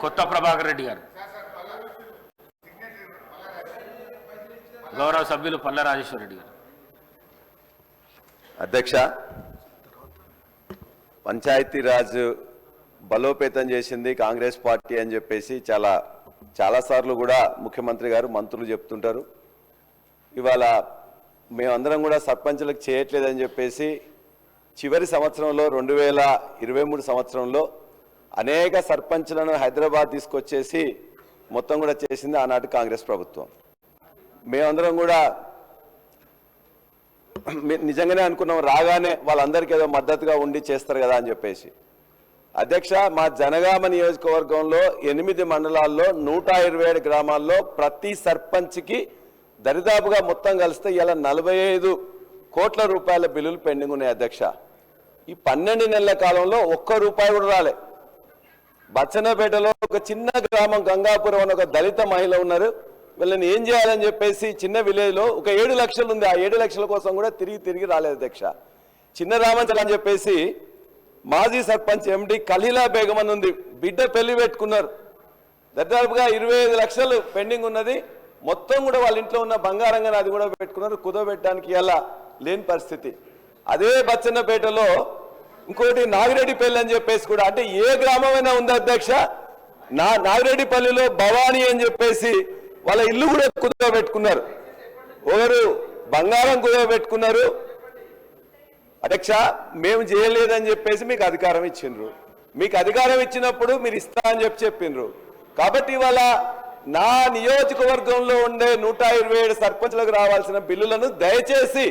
కొత్త ప్రభాకర్ రెడ్డి గారు, గౌరవ సభ్యులు పల్ల రాజేశ్వర రెడ్డి గారు. అధ్యక్ష, పంచాయతీరాజ్ బలోపేతం చేసింది కాంగ్రెస్ పార్టీ అని చెప్పేసి చాలాసార్లు కూడా ముఖ్యమంత్రి గారు మంత్రులు చెప్తుంటారు. ఇవాళ మేమందరం కూడా సర్పంచులకు చేయట్లేదని చెప్పేసి చివరి సంవత్సరంలో 2023 సంవత్సరంలో అనేక సర్పంచులను హైదరాబాద్ తీసుకొచ్చేసి మొత్తం కూడా చేసింది ఆనాటి కాంగ్రెస్ ప్రభుత్వం. మేమందరం కూడా నిజంగానే అనుకున్నాం, రాగానే వాళ్ళందరికీ ఏదో మద్దతుగా ఉండి చేస్తారు కదా అని చెప్పేసి. అధ్యక్ష, మా జనగామ నియోజకవర్గంలో 8 మండలాల్లో 127 గ్రామాల్లో ప్రతి సర్పంచ్కి దరిదాపుగా మొత్తం కలిస్తే ఇలా 45 కోట్ల రూపాయల బిల్లులు పెండింగ్ ఉన్నాయి. అధ్యక్ష, ఈ 12 నెలల కాలంలో ఒక్క రూపాయి కూడా రాలే. బచ్చన్నపేటలో ఒక చిన్న గ్రామం గంగాపురం అని ఒక దళిత మహిళ ఉన్నారు, వీళ్ళని ఏం చేయాలని చెప్పేసి చిన్న విలేజ్లో ఒక 7 లక్షలు ఉంది, ఆ 7 లక్షల కోసం కూడా తిరిగి రాలేదు. అధ్యక్ష, చిన్న రామంచల్ అని చెప్పేసి మాజీ సర్పంచ్ ఎండి ఖలీలా బేగం అని ఉంది, బిడ్డ పెళ్లి పెట్టుకున్నారు, దాదాపుగా 25 లక్షలు పెండింగ్ ఉన్నది. మొత్తం కూడా వాళ్ళ ఇంట్లో ఉన్న బంగారంగా అది కూడా పెట్టుకున్నారు, కుదవబెట్టడానికి ఇలా లేని పరిస్థితి. అదే బచ్చన్నపేటలో ఇంకోటి నాగిరెడ్డిపల్లి అని చెప్పేసి కూడా, అంటే ఏ గ్రామమైనా ఉంది అధ్యక్ష, నాగిరెడ్డిపల్లిలో భవానీ అని చెప్పేసి వాళ్ళ ఇల్లు కూడా కుదవబెట్టుకున్నారు, ఒకరు బంగారం కుదవబెట్టుకున్నారు. అధ్యక్ష, మేము చేయలేదని చెప్పేసి మీకు అధికారం ఇచ్చిండ్రు, మీకు అధికారం ఇచ్చినప్పుడు మీరు ఇస్తా అని చెప్పిండ్రు. కాబట్టి ఇవాళ నా నియోజకవర్గంలో ఉండే 127 సర్పంచ్లకు రావాల్సిన బిల్లులను దయచేసి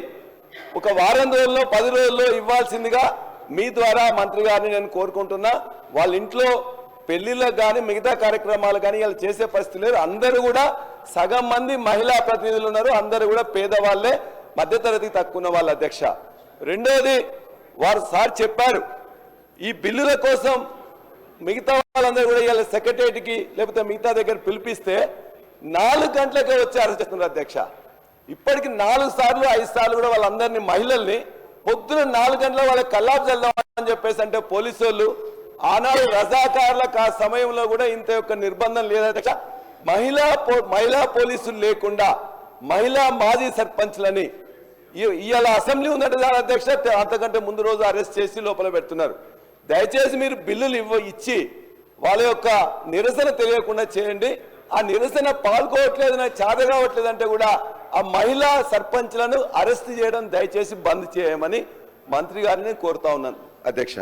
ఒక వారం రోజుల్లో 10 రోజుల్లో ఇవ్వాల్సిందిగా మీ ద్వారా మంత్రి గారిని నేను కోరుకుంటున్నా. వాళ్ళ ఇంట్లో పెళ్లిళ్ళకు కానీ మిగతా కార్యక్రమాలు కానీ ఇలా చేసే పరిస్థితి లేదు. అందరూ కూడా సగం మంది మహిళా ప్రతినిధులు ఉన్నారు, అందరూ కూడా పేదవాళ్లే, మధ్యతరగతి తక్కువ ఉన్న వాళ్ళ. అధ్యక్ష, రెండోది వారు సార్ చెప్పారు, ఈ బిల్లుల కోసం మిగతా వాళ్ళందరూ కూడా ఇలా సెక్రటరీకి లేకపోతే మిగతా దగ్గర పిలిపిస్తే 4 గంటలకే వచ్చి అరెస్ట్ చేస్తున్నారు. అధ్యక్ష, ఇప్పటికి 4 సార్లు 5 సార్లు కూడా వాళ్ళందరినీ మహిళల్ని పొద్దున 4 గంటల వాళ్ళకి కల్లాపు చల్దామని చెప్పేసి అంటే పోలీసు వాళ్ళు ఆనాడు రజాకారులకు ఆ సమయంలో కూడా ఇంత యొక్క నిర్బంధం లేదు. అధ్యక్ష, మహిళా పోలీసులు లేకుండా మహిళా మాజీ సర్పంచ్లని ఇవాళ అసెంబ్లీ ఉందంటే అధ్యక్ష, అంతకంటే ముందు రోజు అరెస్ట్ చేసి లోపల పెడుతున్నారు. దయచేసి మీరు బిల్లులు ఇచ్చి వాళ్ళ యొక్క నిరసన తెలియకుండా చేయండి. ఆ నిరసన పాల్గొవట్లేదు, నాకు చేత కావట్లేదు అంటే కూడా ఆ మహిళా సర్పంచ్లను అరెస్ట్ చేయడం దయచేసి బంద్ చేయమని మంత్రి గారిని కోరుతా ఉన్నాను. అధ్యక్ష.